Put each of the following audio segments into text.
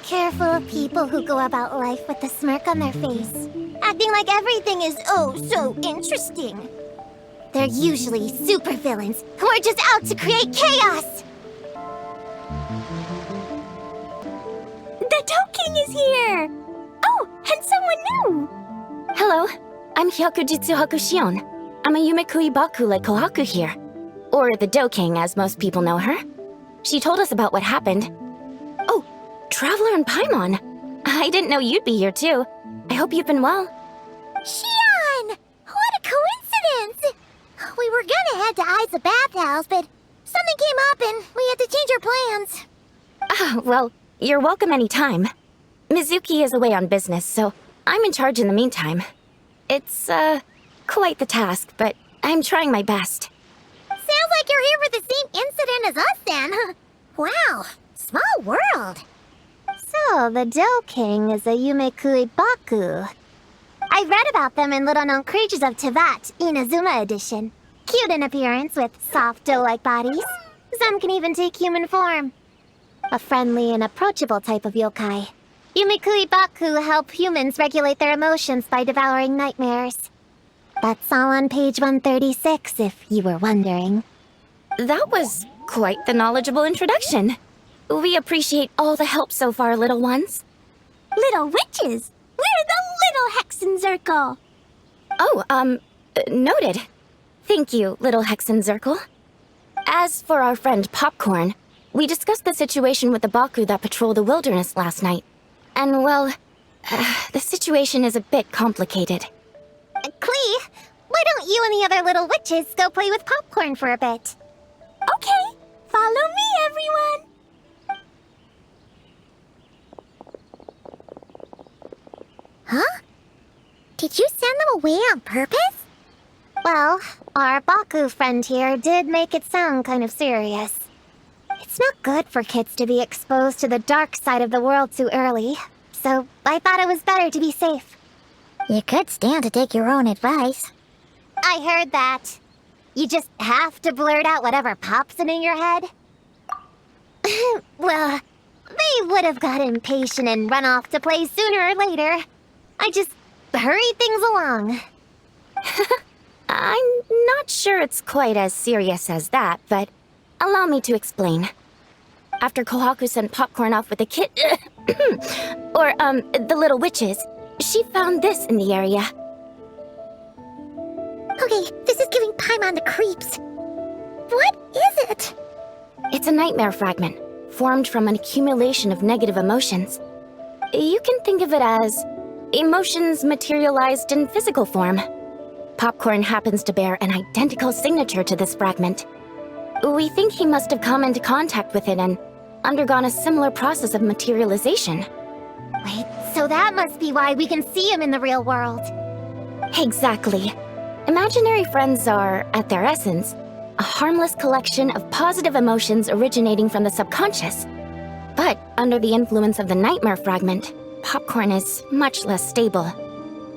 careful of people who go about life with a smirk on their face, acting like everything is oh so interesting. They're usually supervillains who are just out to create chaos! The Toad King is here! Oh, and someone new! Hello, I'm Hyokujitsu Hakushion. I'm a Yumekui Baku like Kohaku here. Or the Do King, as most people know her. She told us about what happened. Oh, Traveler and Paimon. I didn't know you'd be here too. I hope you've been well. Shion! What a coincidence! We were gonna head to Aiza Bathhouse, but something came up and we had to change our plans. Ah, well, you're welcome anytime. Mizuki is away on business, so I'm in charge in the meantime. It's, quite the task, but I'm trying my best. Sounds like you're here for the same incident as us then. Wow, small world. So, the Do King is a Yumekui Baku. I've read about them in Little Known Creatures of Teyvat, Inazuma edition. Cute in appearance with soft dough-like bodies. Some can even take human form. A friendly and approachable type of yokai. Yumekui Baku help humans regulate their emotions by devouring nightmares. That's all on page 136, if you were wondering. That was quite the knowledgeable introduction. We appreciate all the help so far, little ones. Little witches! We're the Little Hexen Zircle! Oh, noted. Thank you, little Hexen Zircle. As for our friend Popcorn, we discussed the situation with the Baku that patrol the wilderness last night. And, well, the situation is a bit complicated. Klee, why don't you and the other little witches go play with Popcorn for a bit? Okay, follow me, everyone! Huh? Did you send them away on purpose? Well, our Baku friend here did make it sound kind of serious. It's not good for kids to be exposed to the dark side of the world too early, so I thought it was better to be safe. You could stand to take your own advice. I heard that. You just have to blurt out whatever pops in your head. Well, they would have got impatient and run off to play sooner or later. I just hurried things along. I'm not sure it's quite as serious as that, but allow me to explain. After Kohaku sent Popcorn off with the the little witches, she found this in the area. Okay, this is giving Paimon the creeps. What is it? It's a nightmare fragment, formed from an accumulation of negative emotions. You can think of it as emotions materialized in physical form. Popcorn happens to bear an identical signature to this fragment. We think he must have come into contact with it and undergone a similar process of materialization. Wait, so that must be why we can see him in the real world. Exactly. Imaginary friends are, at their essence, a harmless collection of positive emotions originating from the subconscious. But under the influence of the nightmare fragment, Popcorn is much less stable.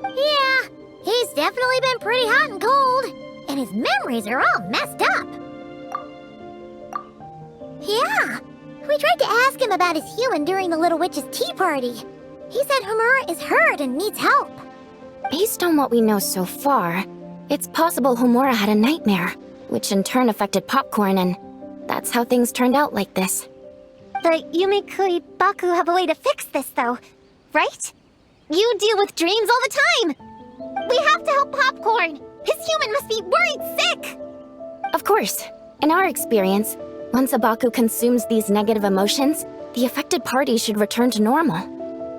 Yeah, he's definitely been pretty hot and cold, and his memories are all messed up. Yeah, we tried to ask him about his human during the Little Witch's tea party. He said Homura is hurt and needs help. Based on what we know so far, it's possible Homura had a nightmare, which in turn affected Popcorn, and that's how things turned out like this. The Yumekui Baku have a way to fix this, though, right? You deal with dreams all the time! We have to help Popcorn! His human must be worried sick! Of course. In our experience, once a Baku consumes these negative emotions, the affected party should return to normal.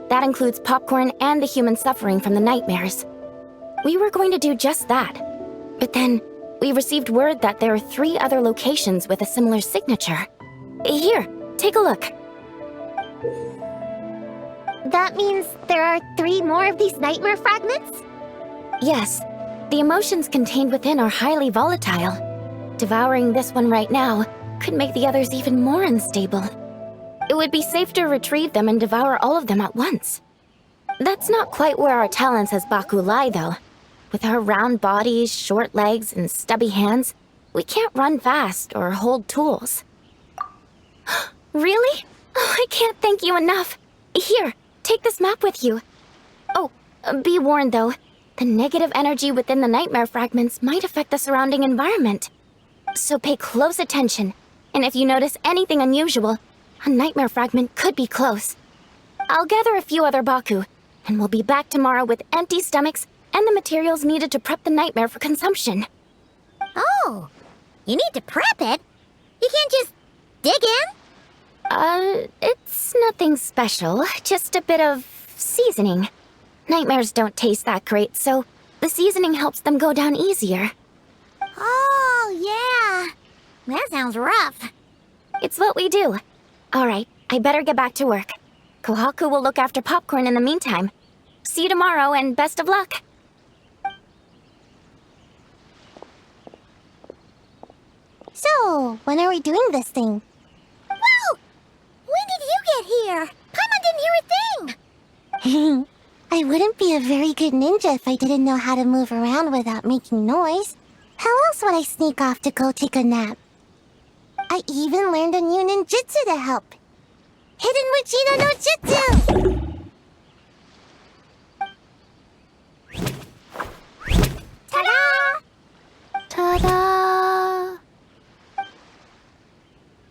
That includes Popcorn and the human suffering from the nightmares. We were going to do just that. But then, we received word that there are 3 other locations with a similar signature. Here, take a look. That means there are 3 more of these nightmare fragments? Yes. The emotions contained within are highly volatile. Devouring this one right now could make the others even more unstable. It would be safe to retrieve them and devour all of them at once. That's not quite where our talents as Baku lie, though. With our round bodies, short legs, and stubby hands, we can't run fast or hold tools. Really? Oh, I can't thank you enough. Here, take this map with you. Oh, be warned though. The negative energy within the nightmare fragments might affect the surrounding environment. So pay close attention, and if you notice anything unusual, a nightmare fragment could be close. I'll gather a few other Baku, and we'll be back tomorrow with empty stomachs and the materials needed to prep the nightmare for consumption. Oh, you need to prep it? You can't just dig in? It's nothing special, just a bit of seasoning. Nightmares don't taste that great, so the seasoning helps them go down easier. Oh, yeah. That sounds rough. It's what we do. Alright, I better get back to work. Kohaku will look after Popcorn in the meantime. See you tomorrow, and best of luck. So, when are we doing this thing? Whoa! When did you get here? Paimon didn't hear a thing! I wouldn't be a very good ninja if I didn't know how to move around without making noise. How else would I sneak off to go take a nap? I even learned a new ninjutsu to help. Hidden Wujino no Jutsu! Ta-da! Ta-da!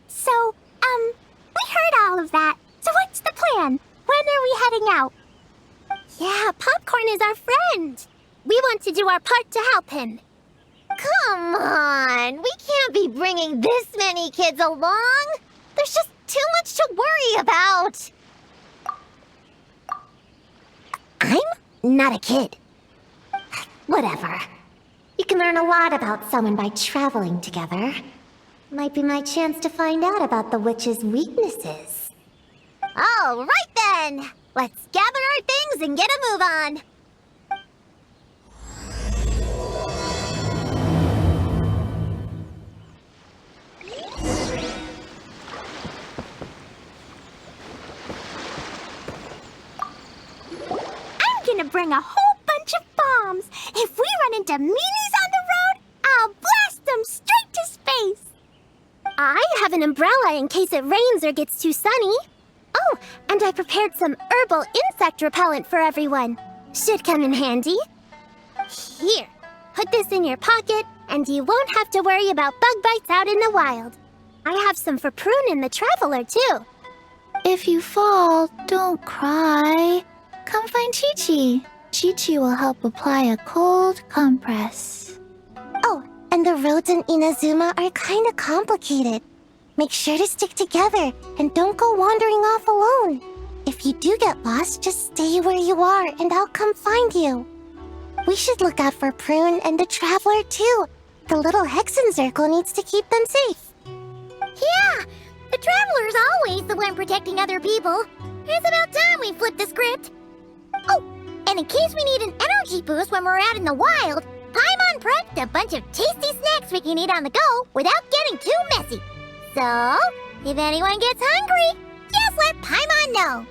So, we heard all of that. So what's the plan? When are we heading out? Yeah, Popcorn is our friend. We want to do our part to help him. Come on, we can't be bringing this many kids along. There's just too much to worry about. I'm not a kid. Whatever. You can learn a lot about someone by traveling together. Might be my chance to find out about the witch's weaknesses. All right then! Let's gather our things and get a move on! I'm gonna bring a whole bunch of bombs! If we run into meanies on the road, I'll blast them straight to space! I have an umbrella in case it rains or gets too sunny. Oh, and I prepared some herbal insect repellent for everyone. Should come in handy. Here, put this in your pocket, and you won't have to worry about bug bites out in the wild. I have some for Prune in the Traveler, too. If you fall, don't cry. Come find Chi-Chi. Chi-Chi will help apply a cold compress. Oh, and the roads in Inazuma are kinda complicated. Make sure to stick together, and don't go wandering off alone. If you do get lost, just stay where you are, and I'll come find you. We should look out for Prune and the Traveler, too. The little Hexen Circle needs to keep them safe. Yeah, the Traveler's always the one protecting other people. It's about time we flip the script. Oh, and in case we need an energy boost when we're out in the wild, Paimon prepped a bunch of tasty snacks we can eat on the go without getting too messy. So, if anyone gets hungry, just let Paimon know.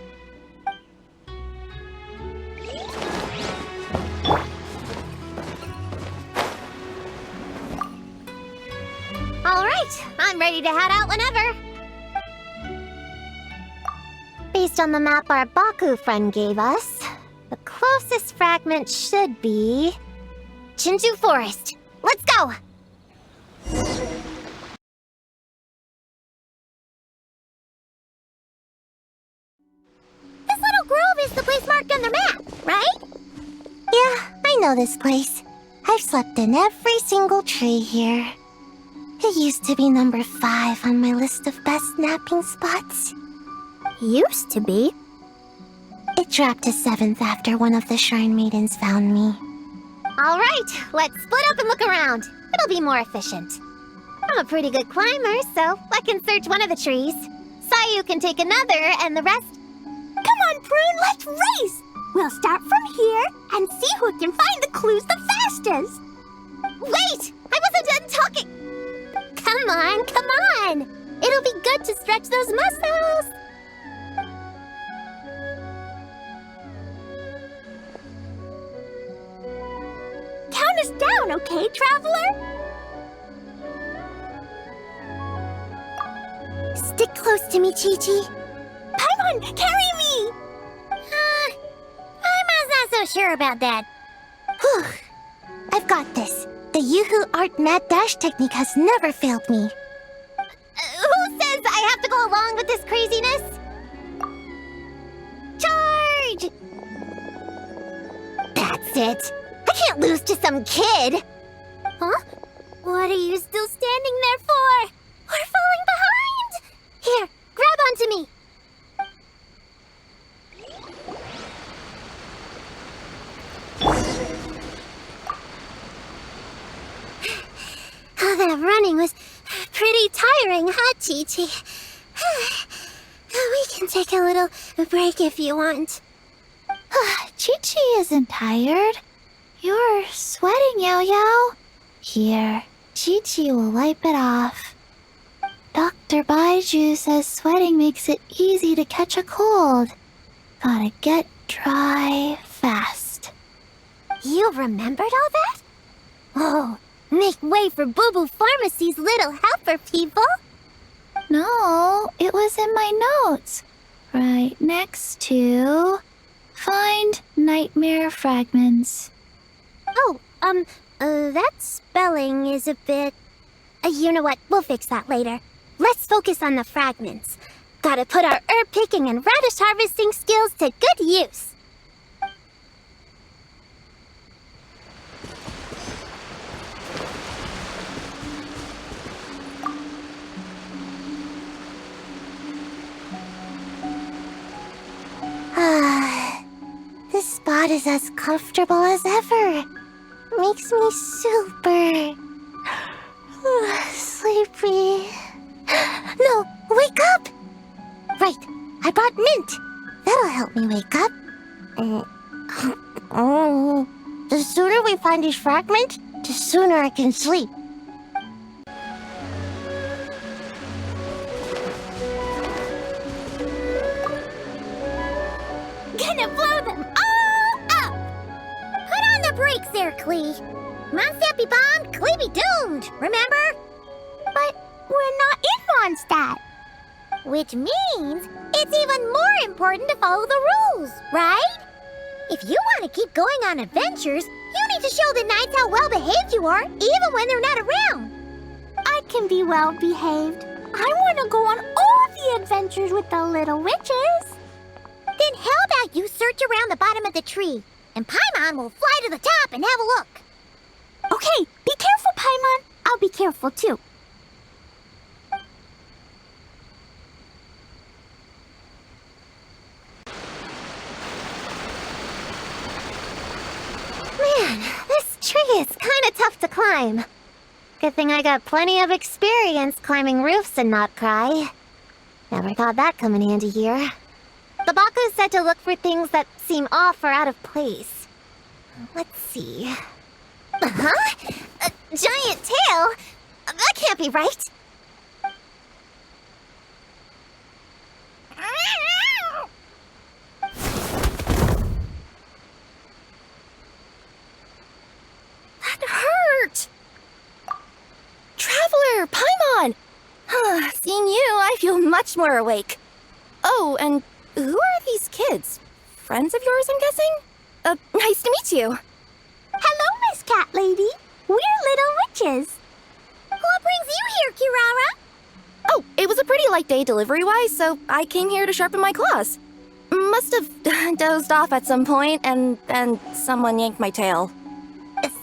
Alright, I'm ready to head out whenever. Based on the map our Baku friend gave us, the closest fragment should be Chinju Forest. Let's go! This little grove is the place marked on the map, right? Yeah, I know this place. I've slept in every single tree here. It used to be number 5 on my list of best napping spots. Used to be? It dropped to 7th after one of the Shrine Maidens found me. Alright, let's split up and look around. It'll be more efficient. I'm a pretty good climber, so I can search one of the trees. Sayu can take another, and the rest... Come on, Prune, let's race! We'll start from here and see who can find the clues the fastest. Wait! I wasn't done talking! Come on, come on! It'll be good to stretch those muscles! Count us down, okay, Traveler? Stick close to me, Chi-Chi. Paimon, carry me! so sure about that. Whew. I've got this. The Yoo-hoo art mad dash technique has never failed me. Who says I have to go along with this craziness? Charge! That's it. I can't lose to some kid. Huh? What are you still standing there for? We're falling behind! Here, grab onto me. Oh, that running was pretty tiring, huh, Chi-Chi? We can take a little break if you want. Chi-Chi isn't tired. You're sweating, Yao-Yao. Here, Chi-Chi will wipe it off. Dr. Baiju says sweating makes it easy to catch a cold. Gotta get dry fast. You remembered all that? Oh, make way for Boo Boo Pharmacy's little helper, people. No, it was in my notes. Right next to... Find nightmare fragments. Oh, that spelling is a bit... you know what? We'll fix that later. Let's focus on the fragments. Gotta put our herb picking and radish harvesting skills to good use. This spot is as comfortable as ever. Makes me super sleepy. No, wake up! Right, I brought mint. That'll help me wake up. The sooner we find these fragments, the sooner I can sleep. Gonna blow them all up! Put on the brakes there, Klee. Mondstadt be bombed, Klee be doomed, remember? But we're not in Mondstadt. Which means it's even more important to follow the rules, right? If you want to keep going on adventures, you need to show the knights how well-behaved you are, even when they're not around. I can be well-behaved. I want to go on all the adventures with the little witches. Then how about you search around the bottom of the tree, and Paimon will fly to the top and have a look. Okay, be careful, Paimon. I'll be careful, too. Man, this tree is kind of tough to climb. Good thing I got plenty of experience climbing roofs and not cry. Never thought that'd come in handy here. The Baku said to look for things that seem off or out of place. Let's see. Huh? A giant tail? That can't be right. That hurt! Traveler, Paimon! Seeing you, I feel much more awake. Oh, and who are these kids? Friends of yours, I'm guessing? Nice to meet you. Hello, Miss Cat Lady. We're little witches. What brings you here, Kirara? Oh, it was a pretty light day delivery-wise, so I came here to sharpen my claws. Must have dozed off at some point, and then someone yanked my tail.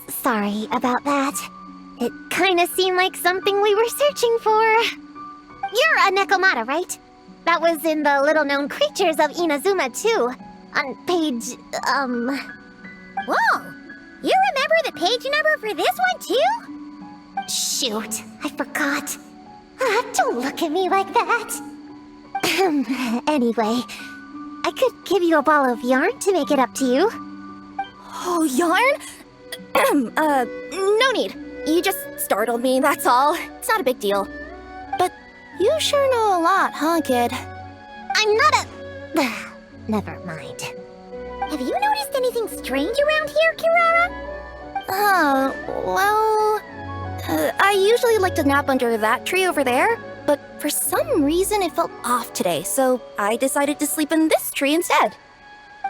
Sorry about that. It kind of seemed like something we were searching for. You're a Nekomata, right? That was in the little-known creatures of Inazuma, too. On page, Whoa! You remember the page number for this one, too? Shoot, I forgot. Don't look at me like that. Anyway, I could give you a ball of yarn to make it up to you. Oh, yarn? No need. You just startled me, that's all. It's not a big deal. But you sure know a lot, huh, kid? I'm not a... Never mind. Have you noticed anything strange around here, Kirara? Well... I usually like to nap under that tree over there, but for some reason it felt off today, so I decided to sleep in this tree instead.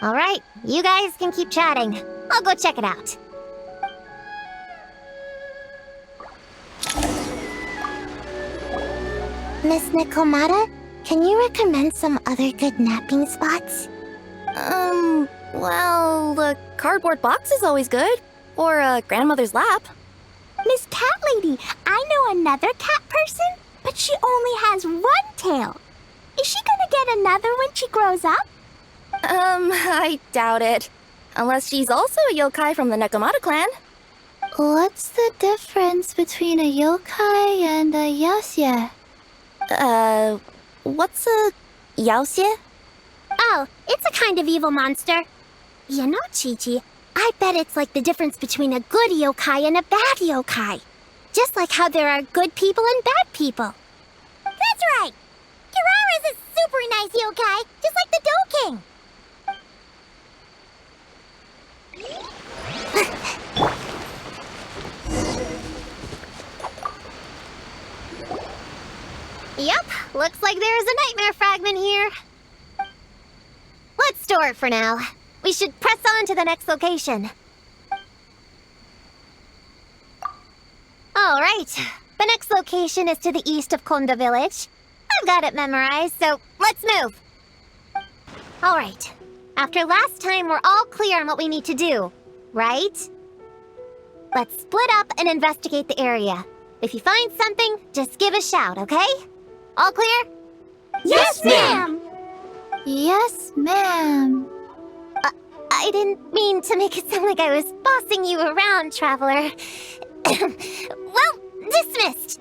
Alright, you guys can keep chatting. I'll go check it out. Miss Nikomata, can you recommend some other good napping spots? Well, the cardboard box is always good. Or a grandmother's lap. Miss Cat Lady, I know another cat person, but she only has one tail. Is she gonna get another when she grows up? I doubt it. Unless she's also a yokai from the Nekomata clan. What's the difference between a yokai and a yaoxie? What's a yaoxie? Oh, it's a kind of evil monster. You know, Chi-Chi, I bet it's like the difference between a good yokai and a bad yokai. Just like how there are good people and bad people. That's right! Kirara's a super nice yokai, just like the Dough King. Yep, looks like there's a nightmare fragment here. Let's store it for now. We should press on to the next location. All right, the next location is to the east of Kondo Village. I've got it memorized, so let's move. All right, after last time, we're all clear on what we need to do, right? Let's split up and investigate the area. If you find something, just give a shout, okay? All clear? Yes, ma'am! Yes, ma'am. I didn't mean to make it sound like I was bossing you around, Traveler. Well, dismissed.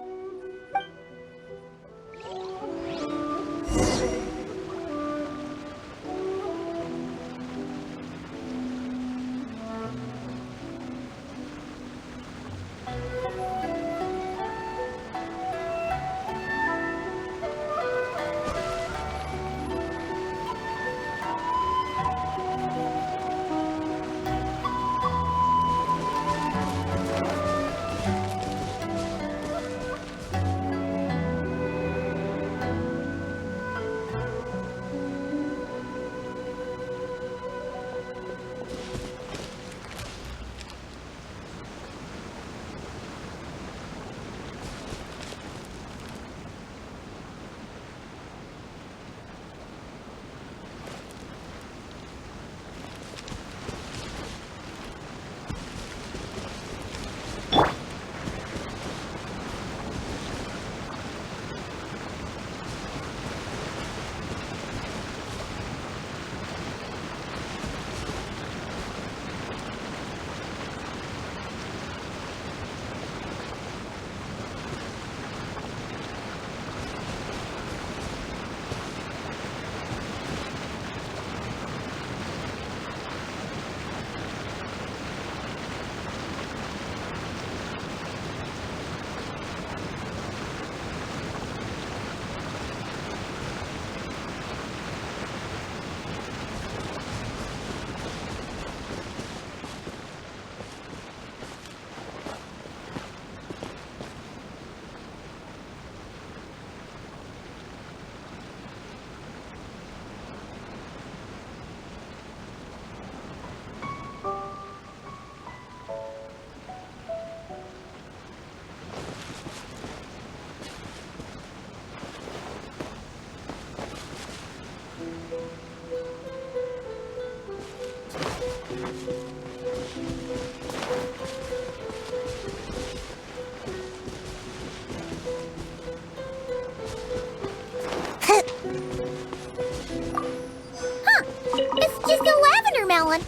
Melon.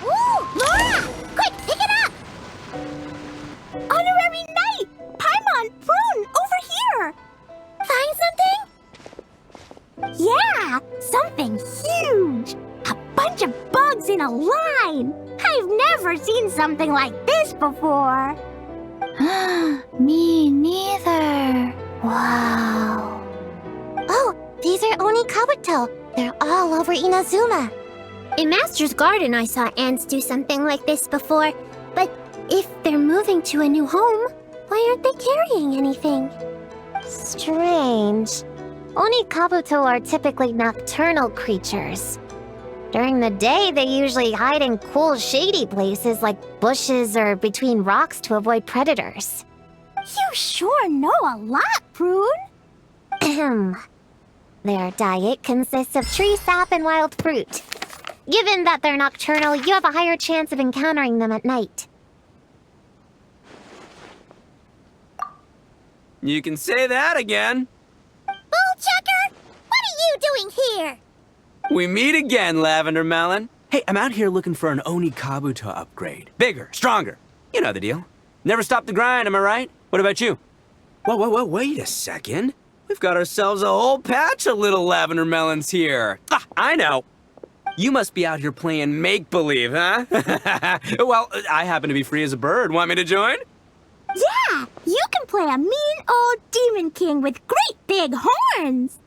Ooh, Laura! Quick, pick it up! Honorary Knight! Paimon, Prune, over here! Find something? Yeah, something huge! A bunch of bugs in a line! I've never seen something like this before! Me neither. Wow. Oh, these are Oni Kabuto. They're all over Inazuma. In Master's Garden, I saw ants do something like this before. But if they're moving to a new home, why aren't they carrying anything? Strange. Onikabuto are typically nocturnal creatures. During the day, they usually hide in cool, shady places like bushes or between rocks to avoid predators. You sure know a lot, Prune. Ahem. Their diet consists of tree sap and wild fruit. Given that they're nocturnal, you have a higher chance of encountering them at night. You can say that again. Bullchecker! What are you doing here? We meet again, Lavender Melon. Hey, I'm out here looking for an Onikabuto upgrade. Bigger, stronger. You know the deal. Never stop the grind, am I right? What about you? Whoa, wait a second. We've got ourselves a whole patch of little Lavender Melons here. Ah, I know. You must be out here playing make-believe, huh? Well, I happen to be free as a bird. Want me to join? Yeah, you can play a mean old demon king with great big horns.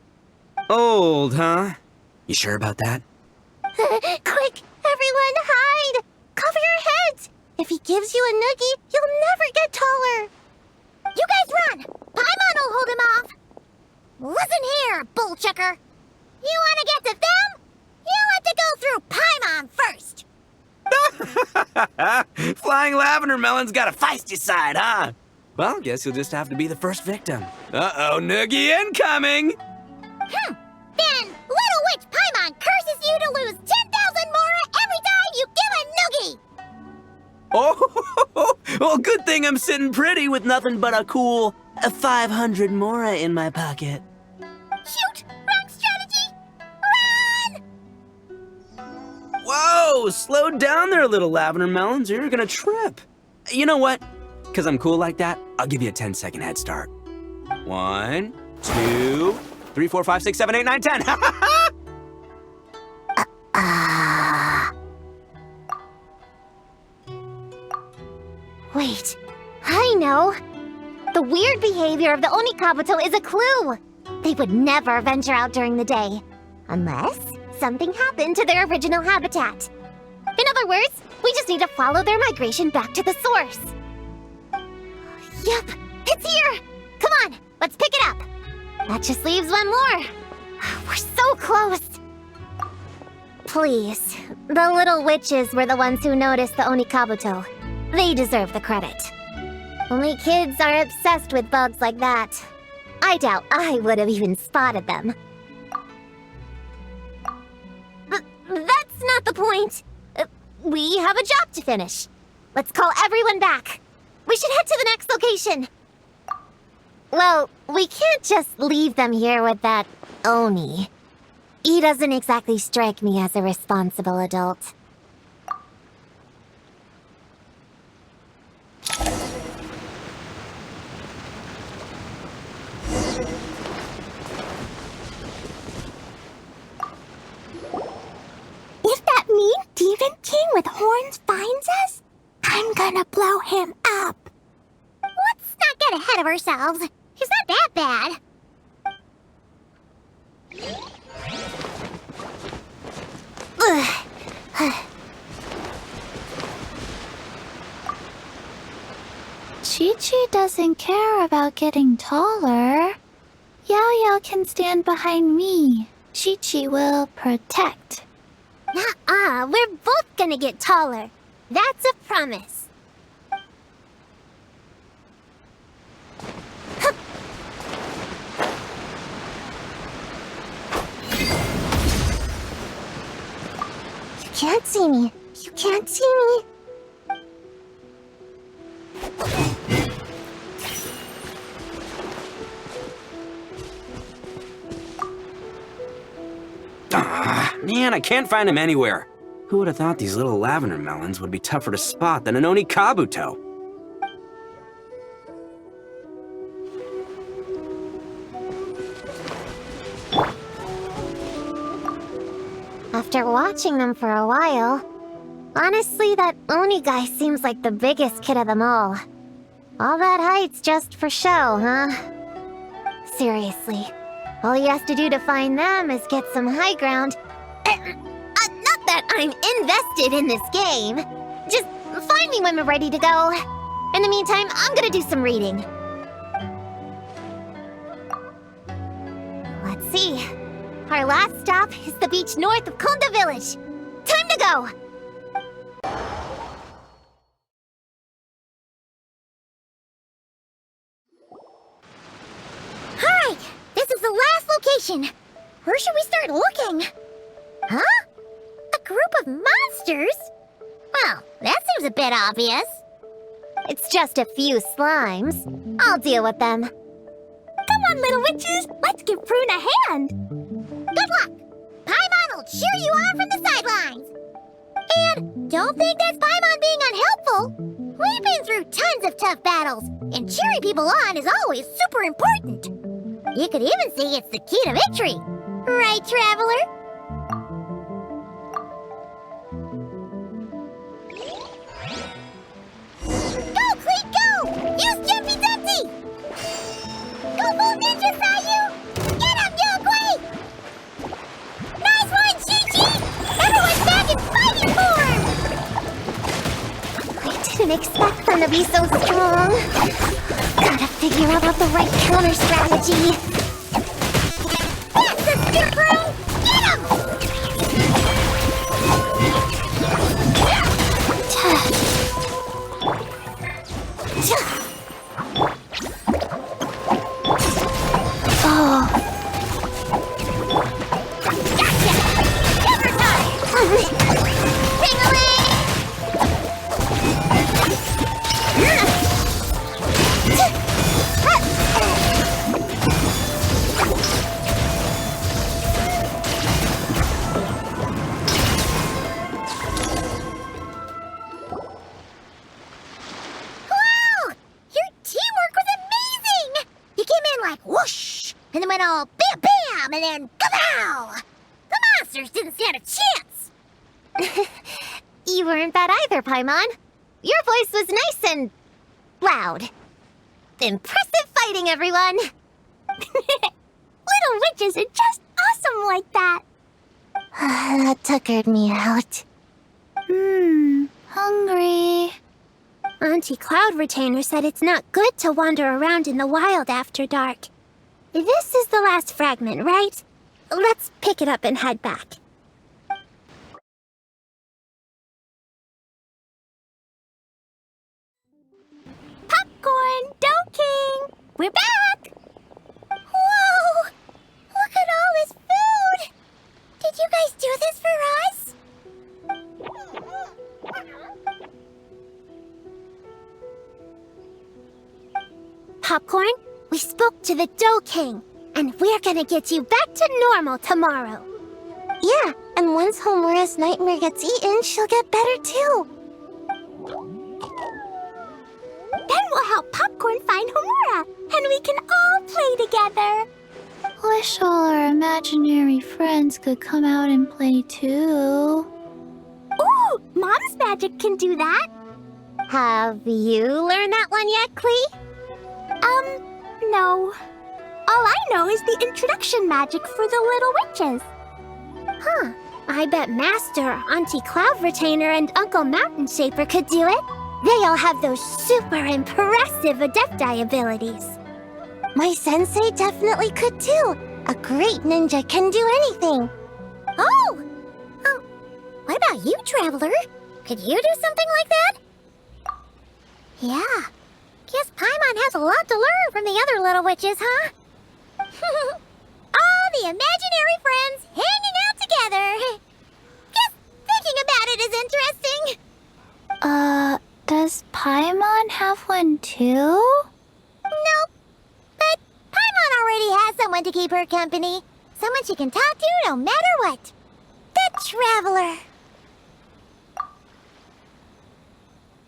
Old, huh? You sure about that? Quick, everyone hide! Cover your heads! If he gives you a noogie, you'll never get taller. You guys run! Paimon will hold him off! Listen here, bullchecker. You want to get to them? You have to go through Paimon first. Flying Lavender Melon's got a feisty side, huh? Well, guess you'll just have to be the first victim. Uh-oh, noogie incoming! Then, Little Witch Paimon curses you to lose 10,000 Mora every time you give a noogie! Oh, well, good thing I'm sitting pretty with nothing but a cool 500 Mora in my pocket. Shoot! Wrong strategy! Run! Whoa, slow down there, little Lavender Melons, or you're gonna trip. You know what? Because I'm cool like that, I'll give you a 10-second head start. 1, 2, 3, 4, 5, 6, 7, 8, 9, 10. Wait, I know. The weird behavior of the Onikabuto is a clue. They would never venture out during the day, unless something happened to their original habitat. In other words, we just need to follow their migration back to the source. Yep, it's here! Come on, let's pick it up. That just leaves one more. We're so close. Please, the little witches were the ones who noticed the Onikabuto. They deserve the credit. Only kids are obsessed with bugs like that. I doubt I would have even spotted them. But that's not the point. We have a job to finish. Let's call everyone back. We should head to the next location. Well, we can't just leave them here with that Oni. He doesn't exactly strike me as a responsible adult. If that mean demon king with horns finds us, I'm gonna blow him up. Let's not get ahead of ourselves. He's not that bad. Chi-Chi doesn't care about getting taller. Yao-Yao can stand behind me. Chi-Chi will protect. Nuh-uh, we're both gonna get taller. That's a promise. You can't see me. You can't see me. Man, I can't find him anywhere. Who would have thought these little Lavender Melons would be tougher to spot than an Onikabuto? After watching them for a while, honestly, that Oni guy seems like the biggest kid of them all. All that height's just for show, huh? Seriously, all he has to do to find them is get some high ground. Not that I'm invested in this game. Just find me when we're ready to go. In the meantime, I'm gonna do some reading. see. Our last stop is the beach north of Konda Village. Time to go! Alright, this is the last location. Where should we start looking? Huh? A group of monsters? Well, that seems a bit obvious. It's just a few slimes. I'll deal with them. Come on, little witches! Let's give Prune a hand! Good luck! Paimon will cheer you on from the sidelines! And don't think that's Paimon being unhelpful! We've been through tons of tough battles, and cheering people on is always super important! You could even say it's the key to victory! Right, Traveler? Go, Cleet, go! Use Jumpy Dumpty! Go full ninja, Sayu! Get him, Yogui! Nice one, Chi-Chi! Everyone's back in fighting form! I didn't expect them to be so strong. Gotta figure out the right counter strategy. That's the spear, Prune! Get him! Oh. Gotcha! Never die! Ring-a-ling! Wow! Your teamwork was amazing! You came in like whoosh, and then went all bam bam, and then kapow! The monsters didn't stand a chance! You weren't bad either, Paimon. Your voice was nice and loud. Impressive fighting, everyone! Little witches are just awesome like that! That tuckered me out. Hungry. Auntie Cloud Retainer said it's not good to wander around in the wild after dark. This is the last fragment, right? Let's pick it up and head back. Popcorn, Dough King! We're back! Whoa! Look at all this food! Did you guys do this for us? Popcorn, we spoke to the Dough King, and we're gonna get you back to normal tomorrow. Yeah, and once Homura's nightmare gets eaten, she'll get better too. Then we'll help Popcorn find Homura, and we can all play together. Wish all our imaginary friends could come out and play too. Ooh, Mom's magic can do that. Have you learned that one yet, Klee? No. All I know is the introduction magic for the little witches. Huh. I bet Master, Auntie Cloud Retainer, and Uncle Mountain Shaper could do it. They all have those super impressive Adepti abilities. My sensei definitely could too. A great ninja can do anything. Oh! What about you, Traveler? Could you do something like that? Yeah. Guess Paimon has a lot to learn from the other little witches, huh? All the imaginary friends hanging out together. Just thinking about it is interesting. Does Paimon have one too? Nope. But Paimon already has someone to keep her company. Someone she can talk to no matter what. The Traveler.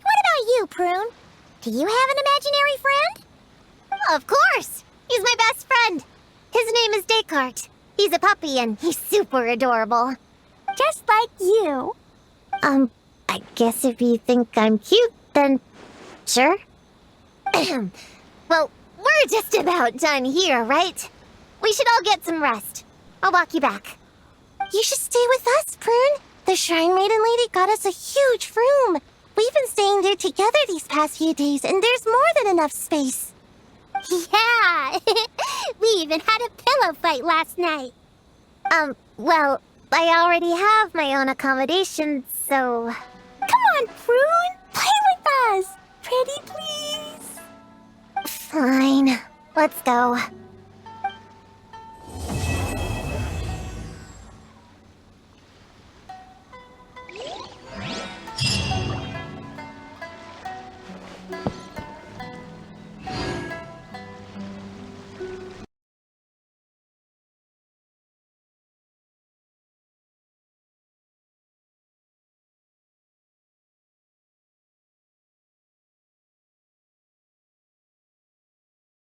What about you, Prune? Do you have an imaginary friend? Of course! He's my best friend. His name is Descartes. He's a puppy and he's super adorable. Just like you. I guess if you think I'm cute, then sure. Well, we're just about done here, right? We should all get some rest. I'll walk you back. You should stay with us, Prune. The Shrine Maiden Lady got us a huge room. We've been staying there together these past few days, and there's more than enough space. Yeah! We even had a pillow fight last night. Well, I already have my own accommodation, so... Come on, Prune! Play with us! Pretty please! Fine. Let's go.